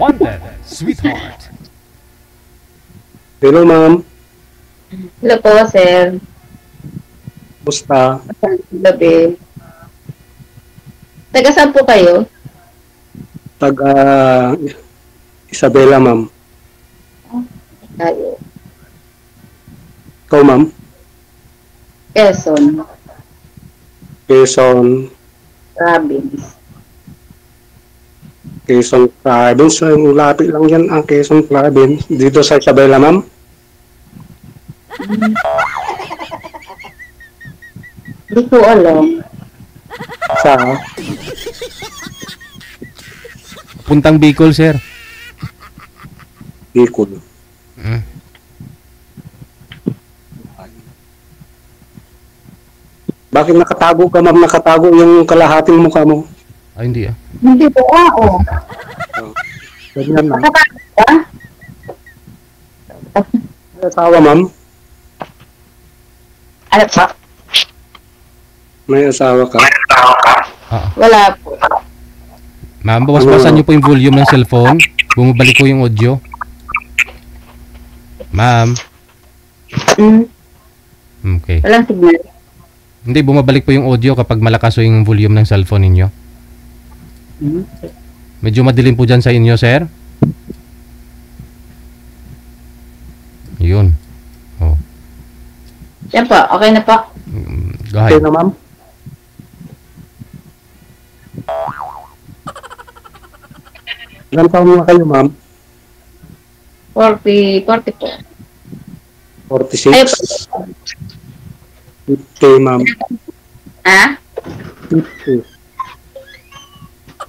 Wanted, sweetheart. Hello, ma'am. Hello po, sir. Musta? Gabi. Taga saan po kayo? Taga Isabela, ma'am. Tayo. Ikaw, ma'am? Quezon. Quezon. Province. Quezon Province. Yung lapit lang yan ang Quezon Province. Dito sa Isabela, ma'am? Hindi ko alam. Sa Puntang Bicol, sir. Bicol. Mm. Bakit nakatago ka, ma'am? Nakatago yung kalahating mukha mo. Ay, hindi ah. Hindi po ako. Ganyan, ma'am. Nakatakas ka? May asawa, ma'am? Ano po? May asawa ka? Wala po. Ma'am, bawas-bawasan niyo po yung volume ng cellphone. Bumabalik po yung audio. Ma'am. Mm, Okay. walang signal. Hindi, bumabalik po yung audio kapag malakas po yung volume ng cellphone ninyo. Mm. Medyo madilim po dyan sa inyo, sir. Yun. Oh. Yan po, okay na po. Go Okay ahead. na, ma'am? Ilan taon na kayo, ma'am? 40 po. 46? Ay, 50, ma'am. ah? 50.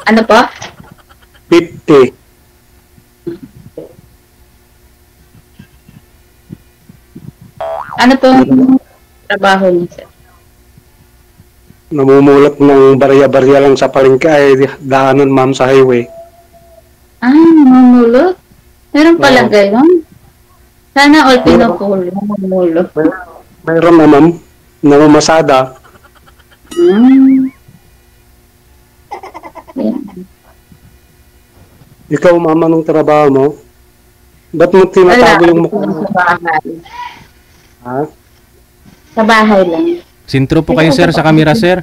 Ano po? 50. Ano po trabaho niyo, sir? Namumulot ng barya-barya lang sa palengke ay daanan, ma'am, sa highway. Ah, mamulot? Meron pala Oo. gayon? Sana all pinupulo. Mamulot. Mayroon na, ma'am, namamasada. Hmm. Yan. Ikaw, ma'am, anong trabaho mo? Ba't mo tinatago yung mukha mo? Sa bahay. Ha? Sa bahay lang. Sintro po kayo, sir, sa camera, sir.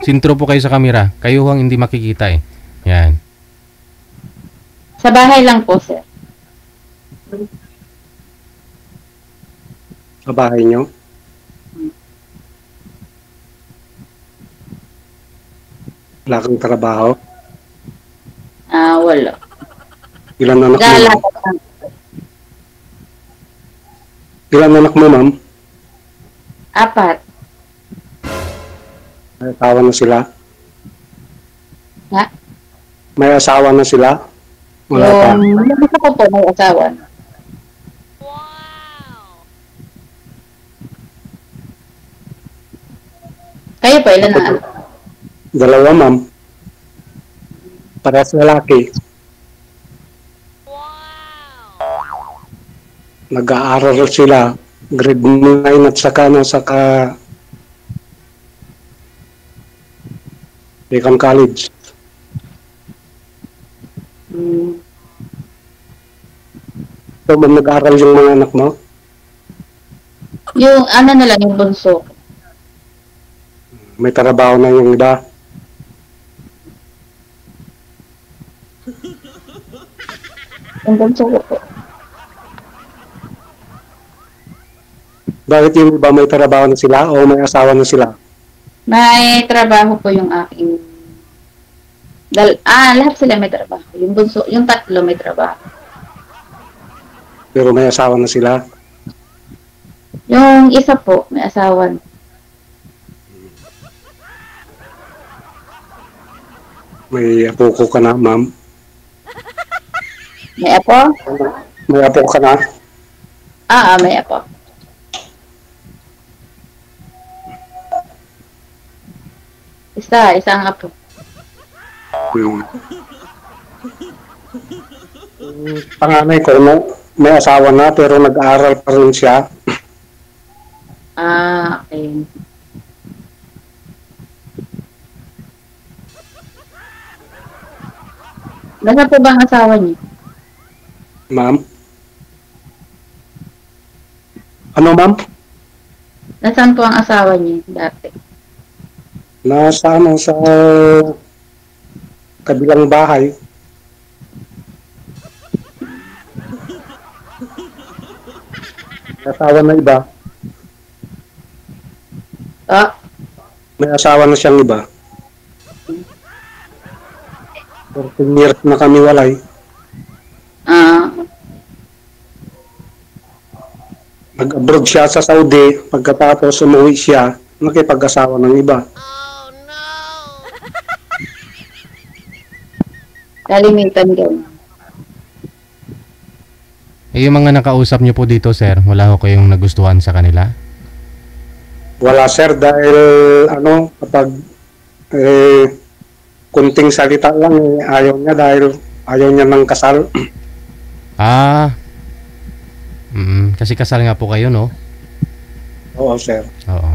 Sintro po kayo sa camera. Kayo ang hindi makikita eh. Yan. Sa bahay lang po, sir. Sa bahay nyo? Wala kang trabaho? Ah, wala. Ilan anak mo? Gala ma'am? ko lang. Ilan anak mo, ma'am? 4. May asawa na sila? Ha? May asawa na sila? Wala pa. Yung isa ko po, may asawa. Kayo po, ilan na anak? Dalawa, ma'am. Para sa lalaki. Nag-aaral sila. Grade 9 at saka Decan College. Hmm. So, ma'am, nag-aaral yung mga anak mo? Yung ano na lang, yung bunso. May trabaho na yung iba? Yung bunso ko po. Bakit yung iba may trabaho na sila o may asawa na sila? May trabaho po yung aking... lahat sila may trabaho. Yung bunso, yung 3 may trabaho. Pero may asawa na sila? Yung isa po, may asawa. May apo ko ka na, ma'am? May apo? May apo ka na? May apo. Isang apo. Yung panganay ko, no, may asawa na pero nag-aaral pa rin siya. Okay. Nasa po ba ang asawa niyo? Ma'am? Ano, ma'am? Nasaan po ang asawa niyo dati? Nasa ano, sa kabilang bahay. May asawa na iba. Ah, May asawa na siyang iba. 14 years na kami walay. ah, Nag-abroad siya sa Saudi. Pagkatapos umuwi siya, nakipag-asawa ng iba. kalimitan din. Yung mga nakausap niyo po dito, sir, wala ho kayong nagustuhan sa kanila? Wala sir dahil ano, kapag kunting salita lang ayaw niya dahil ayaw niya ng kasal. Ah, kasi kasal nga po kayo, no? Oo sir. Oo.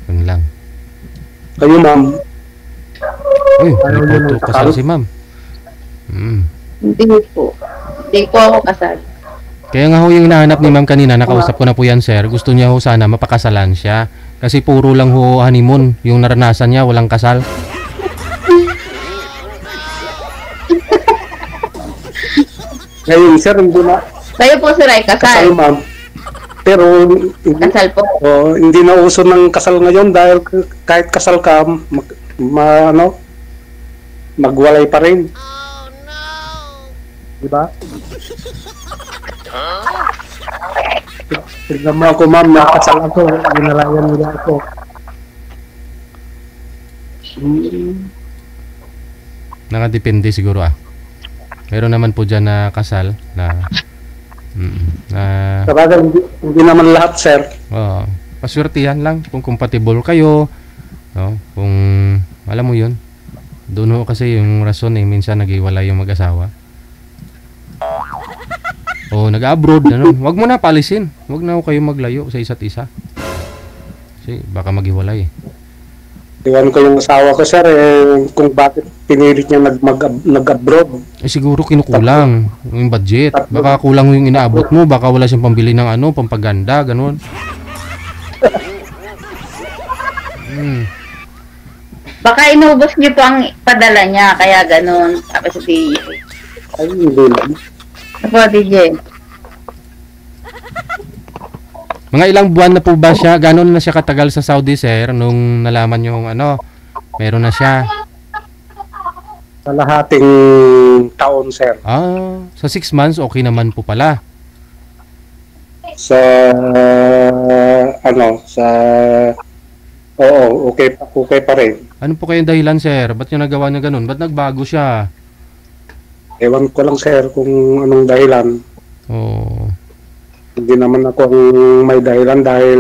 Yun lang. Kayo ma'am, Uy, Ayaw hindi niyo po ng ito kasal kasal? si ma'am. Hindi po. Hindi po ako kasal. Kaya nga ho yung hinahanap ni ma'am kanina, nakausap ko na po yan, sir. Gusto niya ho sana mapakasalan siya. Kasi puro lang ho honeymoon yung naranasan niya, walang kasal. ngayon sir hindi na Kayo po sir ay kasal kasal. ma'am. Pero Kasal po. hindi na uso ng kasal ngayon dahil kahit kasal ka, ano, magwalay pa rin. Diba? Tignan mo ako ma'am, nakasal ako, ginalayan nila ako. Nakadepende siguro ah. Meron naman po dyan na kasal na Sabagay, hindi naman lahat sir. paswertihan lang kung compatible kayo, no? Kung alam mo yun. Doon ho kasi yung rason minsan naghiwalay yung mag-asawa. O nag-abroad, ano? Wag mo na palisin. Wag na ho kayo maglayo sa isa't isa. Kasi baka maghiwalay. Iwan ko yung asawa ko sir, kung bakit pinilit niya nag-abroad. Siguro kinukulang yung budget. Baka kulang yung inaabot mo, baka wala siyang pambili ng pampaganda, ganun. Baka inubos niyo po ang padala niya, kaya ganun. Tapos si Ay, hindi lang. Ano po, DJ? Mga ilang buwan na po ba siya? Ganon na siya katagal sa Saudi, sir? Nung nalaman yung meron na siya. Kalahating taon sir. Sa 6 months, okay naman po pala. Sa oo, okay pa rin. Ano po kayong dahilan, sir? Ba't niya nagawa niya ganun? Ba't nagbago siya? Ewan ko lang sir kung anong dahilan. Hindi naman ako ang may dahilan dahil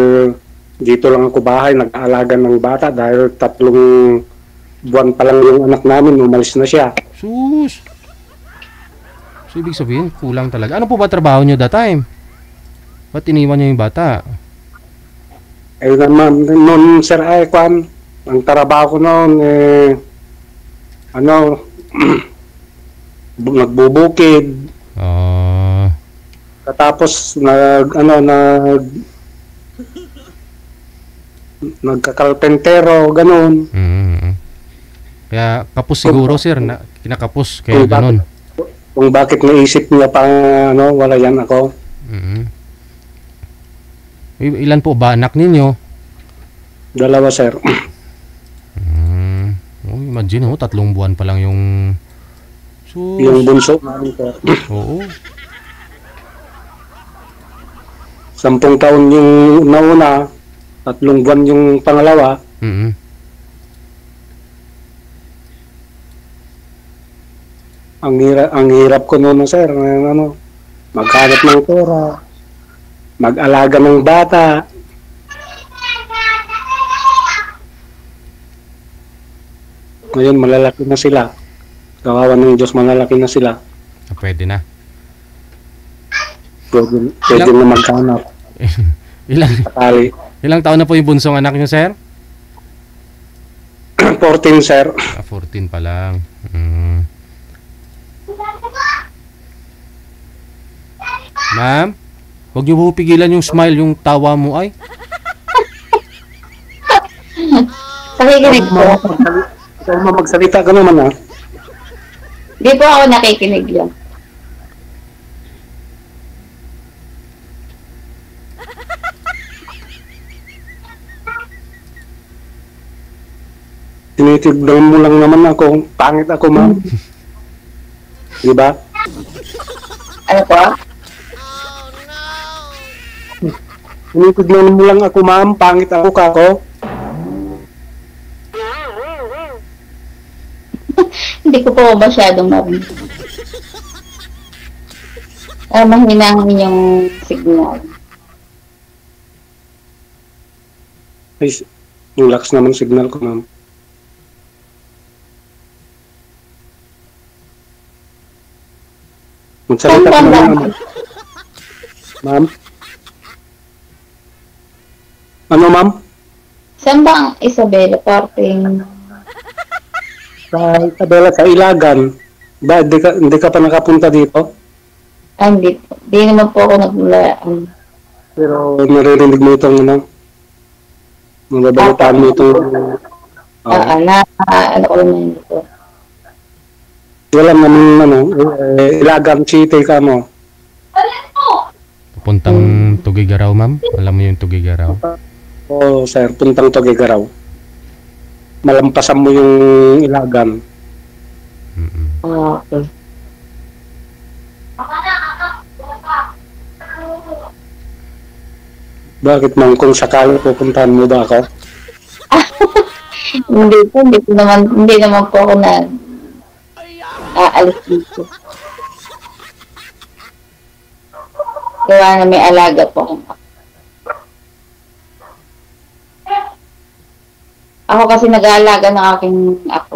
dito lang ako bahay, nag-aalaga ng bata dahil 3 buwan pa lang yung anak namin, umalis na siya. Sus! So, ibig sabihin, kulang talaga. Ano po ba trabaho niyo that time? Ba't iniwan niyo yung bata? Eh naman, noon sir ay kwan, ang trabaho ko noon, nagbubukid. Katapos nagkakalpentero, ganun. Kaya kapos siguro, sir, na kinakapos kaya ganun. Kung bakit naisip niya pa wala yan ako. Ilan po ba anak ninyo? 2 sir. Imagine 3 buwan pa lang yung Yung bunso namin sir. Oo. 10 taon yung nauna, 3 buwan yung pangalawa. Ang hirap ko noon sir, maghanap ng pera, mag-alaga ng bata. Ngayon malalaki na sila. Kawawa ng Diyos, malalaki na sila. Pwede na. Pwede na maghanap. Ilang taon na po yung bunsong anak niyo, sir? 14 sir. 14 pa lang. Ma'am, huwag niyo po pigilan yung smile, yung tawa mo ay. Nakikinig po. Ikaw magsalita ka naman, ha? Di po ako nakikinig lang. Tinitignan mo lang naman ako. Pangit ako, ma'am. Di ba? Ano po? Tinitignan mo lang ako, ma'am. Pangit ako, kako. Hindi ko po masyadong marinig. Mahina ang inyong signal. Ay, yung lakas naman signal ko, ma'am. Magsalita ka Saan ba naman, ang- ma'am. Ma'am? Ano, ma'am? Saan ba ang Isabela? Parting... Sa Isabela, sa Ilagan. Ba, hindi ka pa nakapunta dito? Hindi. Hindi naman po ako nagmulaan. Pero naririnig mo itong, ano? Nababalitaan mo itong... Ano ko naman ito. Wala naman, ano, Ilagan City ka mo. Papuntang Tugigaraw, ma'am. Alam mo yung Tugigaraw. Oo, sir, puntang Tugigaraw. Malampasan mo yung Ilagan. Mm-mm. Okay. Bakit, ma'am, kung sakali pupuntahan mo ba ako? Hindi naman po ako na aalis dito. Kaya na may alaga po akong ako. Ako kasi nag-aalaga ng aking ako.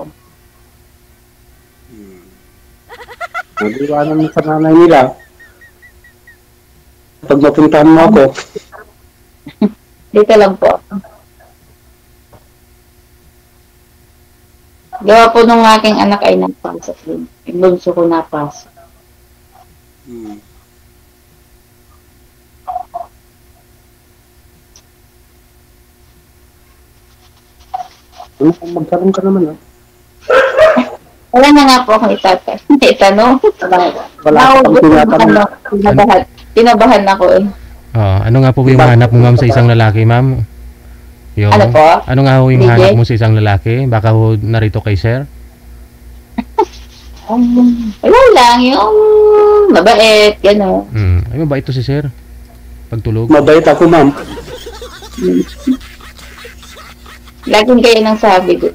Nag-iwanan mo sa nanay nila. Pag mapuntahan mo ako, Dito lang po. Gawa po nung aking anak ay napasok din. Yung bunso ko napasok. magkaroon ka naman, ha? Wala na nga po akong itanong. Wala kang tinatanong. Tinabahan ako eh. Ano nga po yung hanap mo, ma'am, sa isang lalaki, ma'am? Yung, Ano po? Ano nga ho yung DJ? hanap mo sa isang lalaki? Baka ho narito kay sir? Wala lang, yung mabait, gano'n. Ay, mabait to si sir. Pagtulog. Mabait ako, ma'am. Laging kayo nang sabi ko,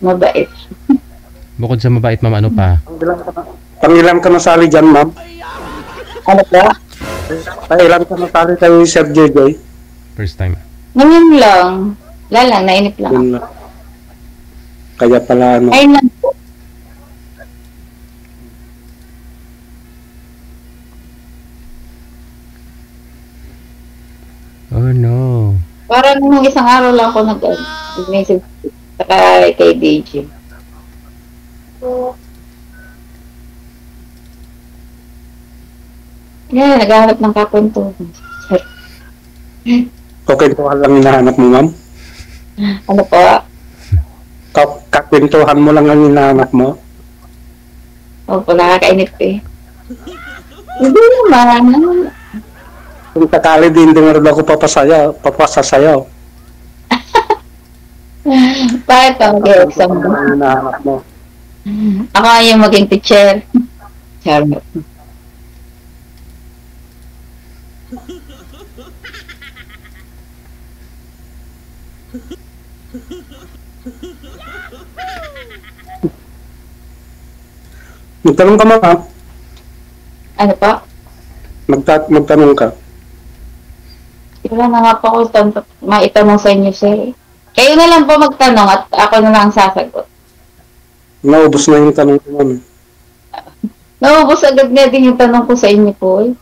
mabait. Bukod sa mabait, ma'am, ano pa? Pangilan ka nasali dyan, ma'am? Ano po? Pangilan ka nasali kay Sir JJ? First time. Ngayon lang. Wala lang, nainip lang. Yun lang. Kaya pala, ano. Ayun lang po. Oh, no. Parang nung isang araw lang ako nag-message kay DJ. Yeah, naghahanap ng kakwentuhan. Okay, kwentuhan lang hinahanap mo, ma'am? Ano po? Kakwentuhan mo lang ang hinahanap mo? Opo, nakakainip eh. Hindi naman. Kung sakali din rin ako papasa sa'yo. Bakit pa mag-exam mo? Ang hinahanap mo. Ako yung maging teacher. Charot. Magtanong ka, ma'am. Ano pa? Magtanong ka. Wala na nga po ako maitanong sa inyo, sir. Kayo na lang po magtanong at ako na lang ang sasagot. Naubos na yung tanong ko, ma'am. Naubos agad nga din yung tanong ko sa inyo po.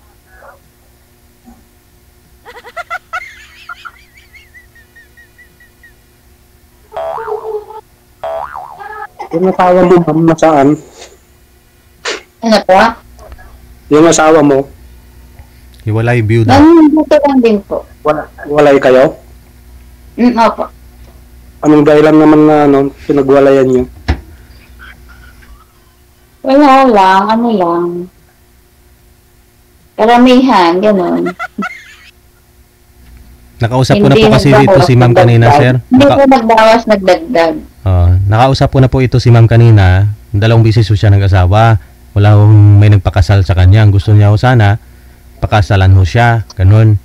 Yung asawa mo, ma'am, nasaan? Ano po? Yung asawa mo, Hiwalay, byuda. Nandito lang din po. Walay kayo? Opo. Anong dahilan naman na pinagwalayan niyo? Wala lang, ano lang. Karamihan, gano'n. Nakausap ko na po kasi dito si ma'am kanina, sir. Hindi po nagbawas, nagdagdag. Nakausap ko na po ito si ma'am kanina. 2 beses po siya nag-asawa. Wala hong may nagpakasal sa kanya. Ang gusto niya ho sana, pakasalan ho siya. Ganun.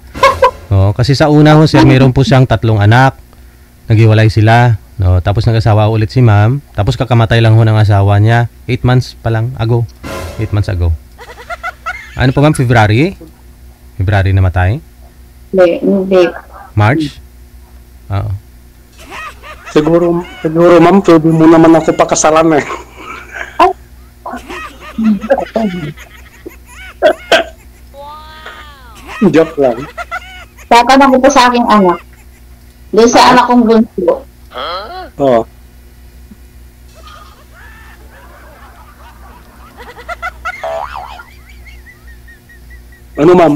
Kasi sa una ho, sir, mayroon po siyang 3 anak. Naghiwalay sila. Tapos nag-asawa ulit si ma'am. Tapos kakamatay lang ho ng asawa niya. 8 months pa lang ago. 8 months ago. Ano po ma'am? February? February namatay? Hindi. March? Oo. Siguro ma'am, pwede mo naman ako pakasalan eh. Joke lang. Tatanong ko po sa aking anak. Doon sa anak kong bunso. Oo. Ano ma'am?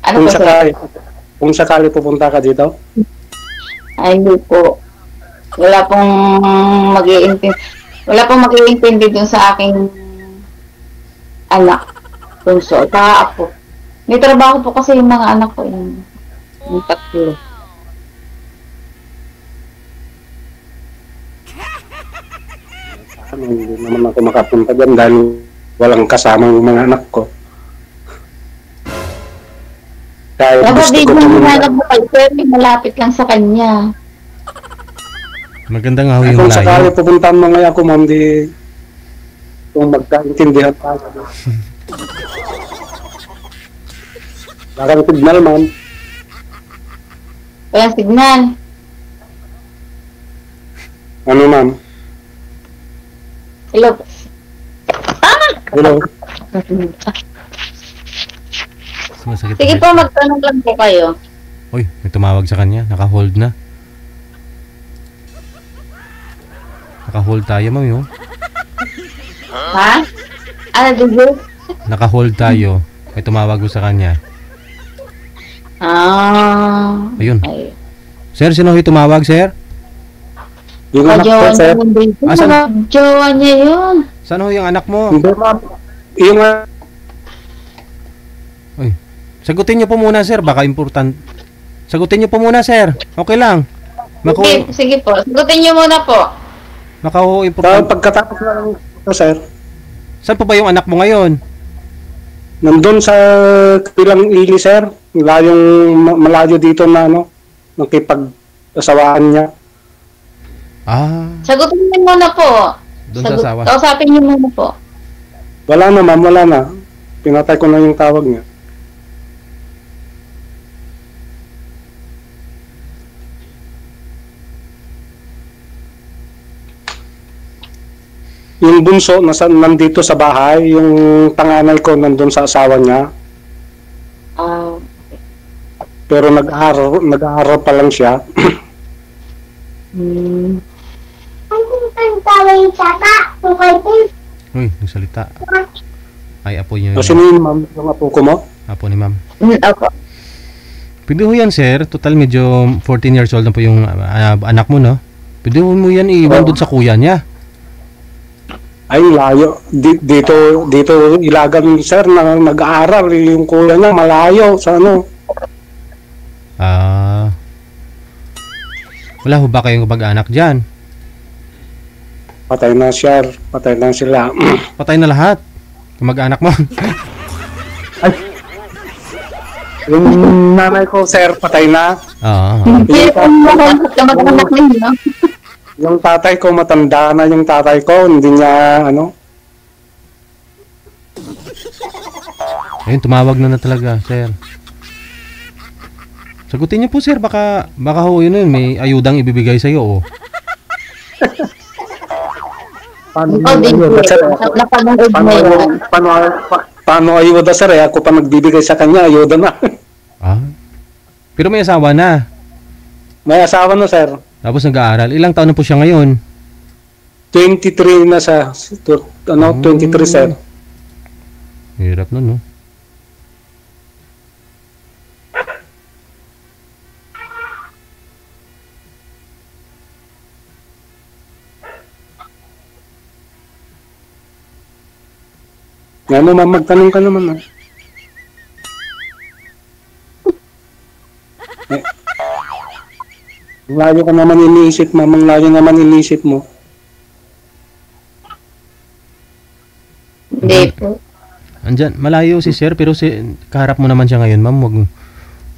Ano po sir? Kung sakali pupunta ka dito? Ay, hindi po. Wala pong mag-iintindi dun sa aking anak. Bunso. Saka apo. May trabaho po kasi yung mga anak ko. Yung 3. Hindi naman ako makapunta dyan dahil walang kasama yung mga anak ko. Kaya gusto Dapat ko din pumunta. hinahanap mo kay sir, malapit lang sa kanya. Maganda nga ho yung Kung sakali layo. pupuntahan mo ngayon ako, ma'am, di kung magkaintindihan tayo. Wala kang signal, ma'am. Walang signal. Ano, ma'am? Hello. Hello? Sumasakit Sige ang po, head. magtanong lang po kayo. Uy, may tumawag sa kanya. Naka-hold na. Naka-hold tayo, ma'am, yun. Ha? Ano, Dudu? Naka-hold tayo. May tumawag ko sa kanya. Ayun. Ay. Sir, sino yung tumawag, sir? Yung anak ko, Kajowa sir. niya yun dito. Asan? Kajowa niya yun. Saan ho yung anak mo? Hindi, ma'am. Yung Uy, sagutin niyo po muna, sir. Baka important. Sagutin niyo po muna, sir. Okay lang. Sige, sige po. Sagutin niyo muna po. Important. pagkatapos lang ito, sir, Saan po ba yung anak mo ngayon? nandun sa kabilang ili, sir. Malayo dito na, nakipag-asawaan niya. Sagutin niyo muna po. Doon sa asawa. Kausapin niyo muna po. Wala na, ma'am, wala na. Pinatay ko na yung tawag niya. Yung bunso nandito sa bahay, yung panganay ko nandun sa asawa niya, pero nag-aaral pa lang siya. Uy, nagsalita. Ay, apo niyo. Sino yun, ma'am? Yung apo ko mo? Apo ni ma'am. Opo. Pwede ho yan, sir. Total, medyo 14 years old na po yung anak mo, no? Pwede ho mo yan iwan doon sa kuya niya. Ay, layo. Dito ilagan, sir, na nag-aaral. Yung kuya niya, malayo. Sa ano? Wala ho ba kayong pag-anak dyan? Patay na siya. Patay na sila. Patay na lahat. Yung mag-anak mo. Yung nanay ko, sir, patay na. Hindi po mag-anak ninyo. Yung tatay ko, matanda na yung tatay ko. Hindi niya, Ayun, tumawag na talaga, sir. Sagutin niyo po, sir. Baka ho yun, may ayudang ibibigay sa'yo, oh. Paano Ikaw din po. Napanood mo yan. Paano ayuda, sir? Ako pa nagbibigay sa kanya, ayuda na. Pero may asawa na. May asawa na, sir. Tapos nag-aaral. Ilang taon na po siya ngayon? 23 na sa 23, sir. Hirap nun, no? Ano, ma'am, magtanong ka naman, ah. Eh, ang layo ka naman iniisip, ma'am. Ang layo naman iniisip mo. Hindi po. Andyan, malayo si sir, pero kaharap mo naman siya ngayon, ma'am. Wag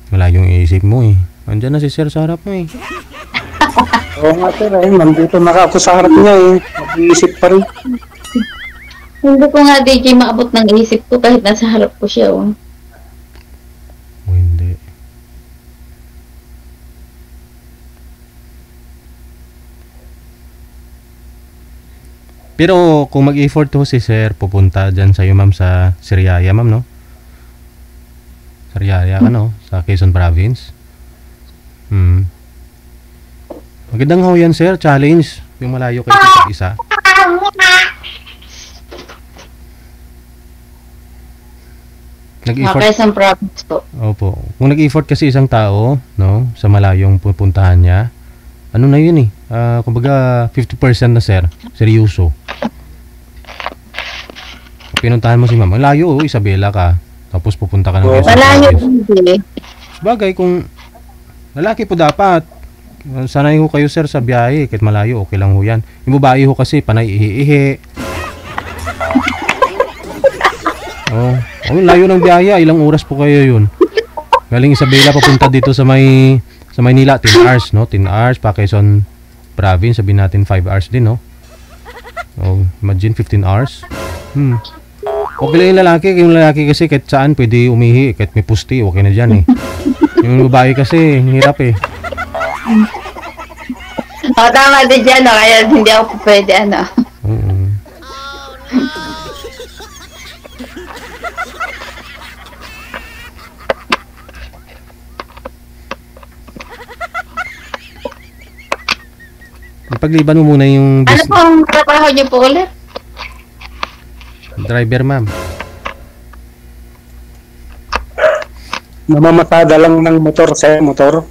malayo yung isip mo eh. Andyan na si sir sa harap mo eh. Oo nga, sir, eh. Nandito na ako sa harap niya, eh. Mag-iisip pa rin. Hindi ko nga DJ maabot ng isip ko kahit nasa harap ko siya. Oh. O hindi. Pero kung mag-effort to si sir, pupunta dyan sa'yo ma'am sa Siriaya ma'am, no? Siriaya ka, no? Sa Quezon Province. Magandang ho yan sir, challenge. Yung malayo kayo sa isa. Nag-effort. Okay, sa province po. Opo. Kung nag-effort kasi isang tao, no, sa malayong pupuntahan niya, ano na yun eh, kumbaga 50% na sir, seryoso. Pinuntahan mo si ma'am, malayo oh, Isabela ka, tapos pupunta ka ng Quezon Malayo Province. hindi. Bagay kung lalaki po dapat, sanay ho kayo sir sa biyahe, kahit malayo, okay lang ho yan. Yung babae ho kasi, panay ihi-ihi. Oh, layo ng biyahe, ilang oras po kayo yun. Galing Isabela papunta dito sa Maynila, 10 hours, no? 10 hours pa Quezon Province, sabihin natin 5 hours din, no? Oh, imagine 15 hours. Okay lang yung lalaki kasi kahit saan pwede umihi, kahit may pusti, okay na dyan eh. Yung babae kasi, hirap eh. Tama din dyan, no? Kaya hindi ako pwede, ano. Oo. Ipagliban mo muna yung Ano po ang trabaho niyo po ulit? driver, ma'am. Namamatada lang ng motor sa motor.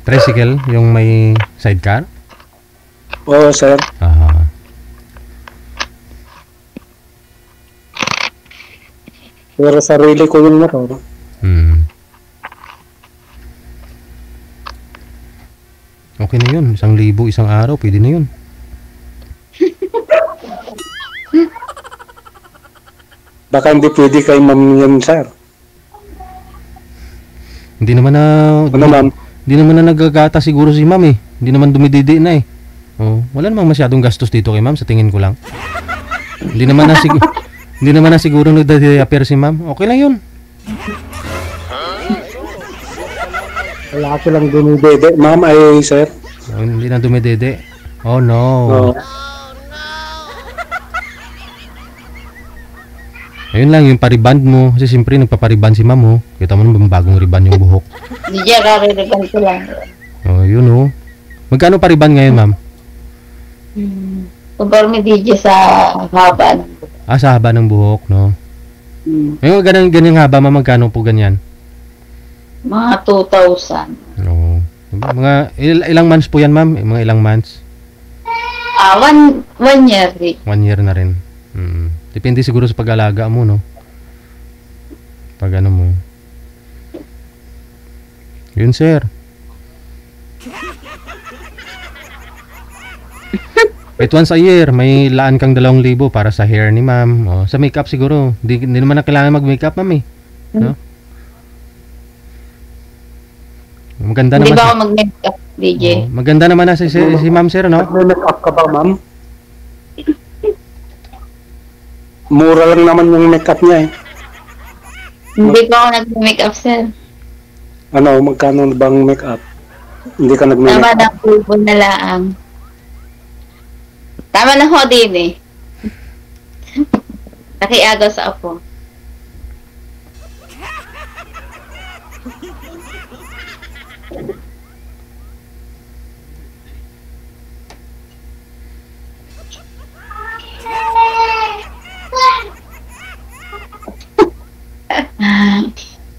Tricycle, yung may sidecar? Oo, sir. Ah. Pero sarili ko yung motor. Okay na yun. 1,000 isang araw, pwede na yun. Baka hindi pwede kay ma'am yan, sir. Hindi naman na... Ano, ma'am? Hindi naman na nagagata siguro si ma'am eh. Hindi naman dumididi na eh. Oh, wala namang masyadong gastos dito kay ma'am, sa tingin ko lang. Hindi naman na siguro nagda-appear si ma'am. Okay lang yun. Wala ko lang dumidede. Ma'am, ay, sir. Oh, hindi na dumidede. Oh no. Oo. Ayun lang, yung pariband mo. Kasi siyempre nagpapariband si ma'am oh. Kita mo naman bagong riban yung buhok. Hindi dyan, karirigan ko lang. Oh, yun oh. Magkano pariband ngayon ma'am? Conforme DJ sa haba. Ah, sa haba ng buhok, no? Yung ganyan haba ma'am, magkano po ganyan? Mga 2,000. No. Mga ilang months po yan ma'am? Mga ilang months? One year. 1 year na rin. Depende siguro sa pag-alaga mo, no? Pag ano mo. Yun, sir. Wait, once a year, may laan kang 2,000 para sa hair ni ma'am. O, sa makeup siguro. Hindi naman na kailangan mag-makeup, ma'am eh. No? Maganda Hindi naman. ba ako mag-makeup, DJ? Maganda naman na si ma'am, sir, no? May make-up ka ba, ma'am? Mura lang naman yung make-up niya eh. Hindi pa ako nag-makeup, sir. Ano, magkano bang make-up? Hindi ka Tama nag-make-up? na po na lang. Tama na ho din eh. Nakiagaw sa apo.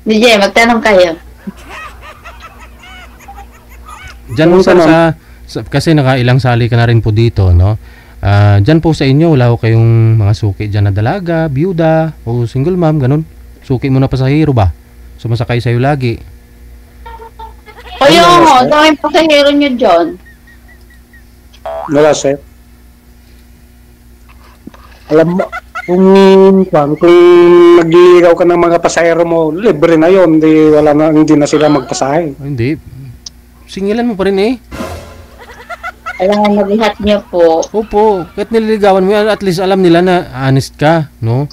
DJ, magtanong kayo. Diyan mo sir, kasi nakailang sali ka na rin po dito, no? Dyan po sa inyo, wala ko kayong mga suki dyan na dalaga, byuda, o single mom, ganun. Suki mo na pasahero ba? Sumasakay sa'yo lagi. O yung mo, dami pasahero nyo dyan. Wala, sir. Alam mo, kung nagliligaw ka ng mga pasahero mo, libre na yon, hindi na sila magpasahe. Hindi. Singilan mo pa rin eh. Kailangan nalihat nyo po. Opo, kahit nililigawan mo yan, at least alam nila na honest ka, no?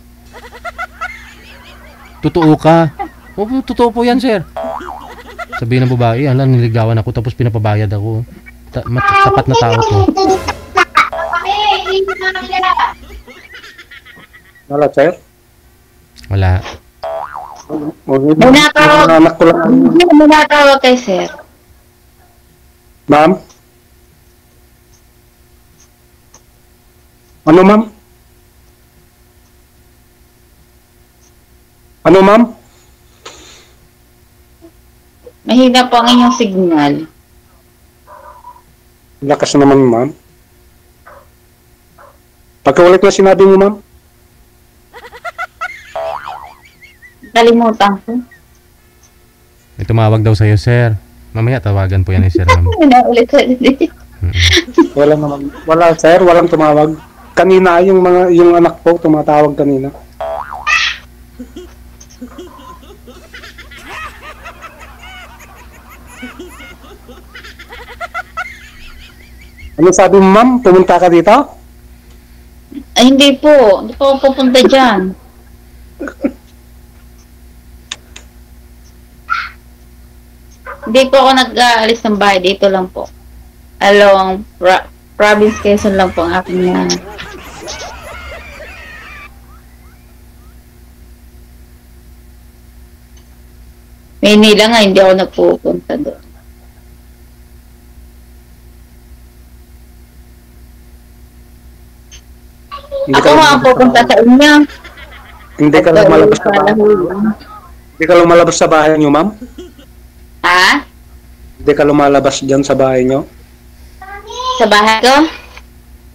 Totoo ka. Opo, totoo po yan, sir. Sabihin ng babae, alam, nililigawan ako tapos pinapabayad ako. Tapat na tao to. Wala, sir. Wala. May natawag. Anak ko lang. May natawag kay sir. Ma'am? Ano, ma'am? Ano, ma'am? Mahina po ang inyong signal. Lakas naman, ma'am. Pagkaulit na sinabi mo, ma'am? Kalimutan ko. May tumawag daw sa'yo, sir. Mamaya tawagan po yan ni sir, ma'am. Ulit sa dito. Wala naman. Wala, sir. Walang tumawag. Kanina, yung anak ko tumatawag kanina. Ano sabi mo, ma'am? Pumunta ka dito? Ay, hindi po. Hindi po ako pupunta dyan. Hindi po ako nag-aalis ng bahay. Dito lang po. Along province Quezon lang po ang aking Maynila nga, hindi ako nagpupunta doon. Ako nga ang pupunta sa inyo. Hindi ka lang malabas sa bahay. Hindi ka lumalabas sa bahay niyo, ma'am? Ha? Hindi ka lumalabas dyan sa bahay niyo? Sa bahay ko?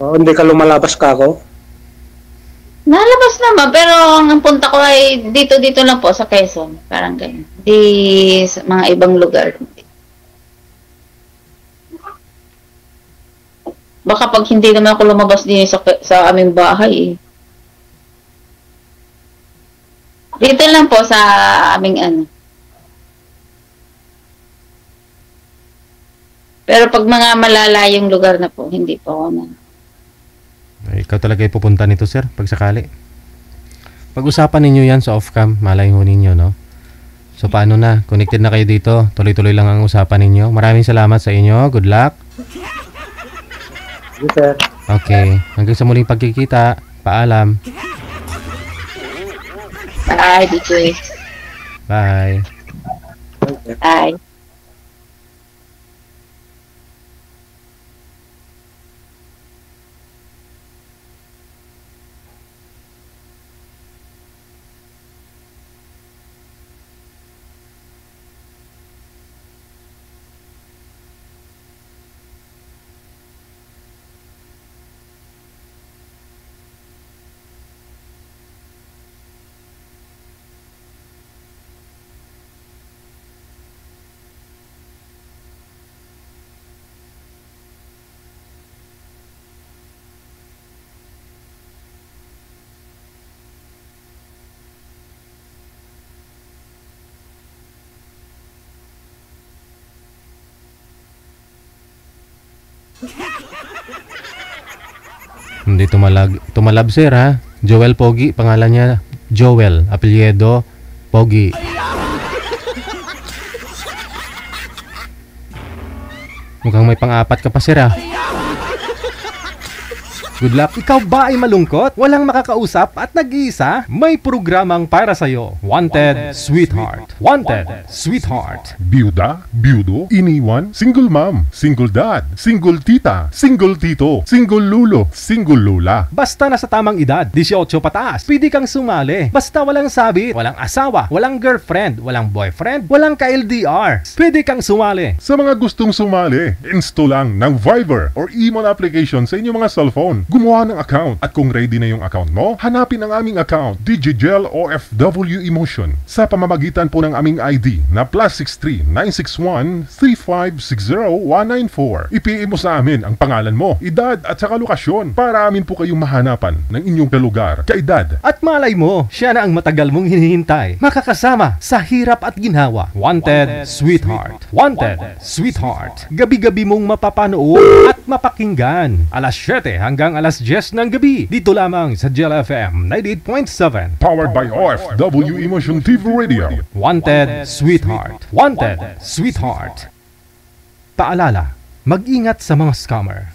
Oo, hindi ka lumalabas ka ako? Nalabas naman, pero ang punta ko ay dito lang po sa Quezon. Parang ganyan. Di sa mga ibang lugar. Baka pag hindi naman ako lumabas din sa aming bahay eh. Dito lang po sa aming ano. Pero pag mga malalayong lugar na po, hindi po ako na. Ay, ikaw talaga yung pupunta nito, sir, pag sakali. Pag-usapan ninyo yan sa off-cam, malay ho ninyo, no? So, paano na? Connected na kayo dito. Tuloy-tuloy lang ang usapan ninyo. Maraming salamat sa inyo. Good luck. Yes, sir. Okay. Hanggang sa muling pagkikita. Paalam. Bye, dito eh. Bye. Bye. Hindi tumalab, sir, ha? Joel Pogi, pangalan niya. Joel, apelyido Pogi. Mukhang may pang-apat ka pa, sir, ha? Good luck. Ikaw ba ay malungkot? Walang makakausap at nag-iisa? May programang para sa'yo. Wanted, Sweetheart. Wanted, Sweetheart. Byuda, byudo, iniwan, single mom, single dad, single tita, single tito, single lulo, single lula. Basta nasa tamang edad, 18 pataas, pwede kang sumali. Basta walang sabit, walang asawa, walang girlfriend, walang boyfriend, walang ka-LDR. Pwede kang sumali. Sa mga gustong sumali, install lang ng Viber or Emon application sa inyong mga cellphone. gumawa ng account. At kung ready na yung account mo, hanapin ang aming account, Digigel OFW Emotion, sa pamamagitan po ng aming ID na +63 961 3560 194. I-PM mo sa amin ang pangalan mo, edad at saka lokasyon para amin po kayong mahanapan ng inyong kalugar, kaedad. At malay mo, siya na ang matagal mong hinihintay. Makakasama sa hirap at ginhawa. Wanted, Sweetheart. Wanted, Sweetheart. Gabi-gabi mong mapapanood at mapakinggan. Alas 7 hanggang alas 10 ng gabi. Dito lamang sa Gel FM 98.7. Powered by OFW Emotion TV Radio. Wanted, Sweetheart. Wanted, Sweetheart. Paalala, mag-ingat sa mga scammer.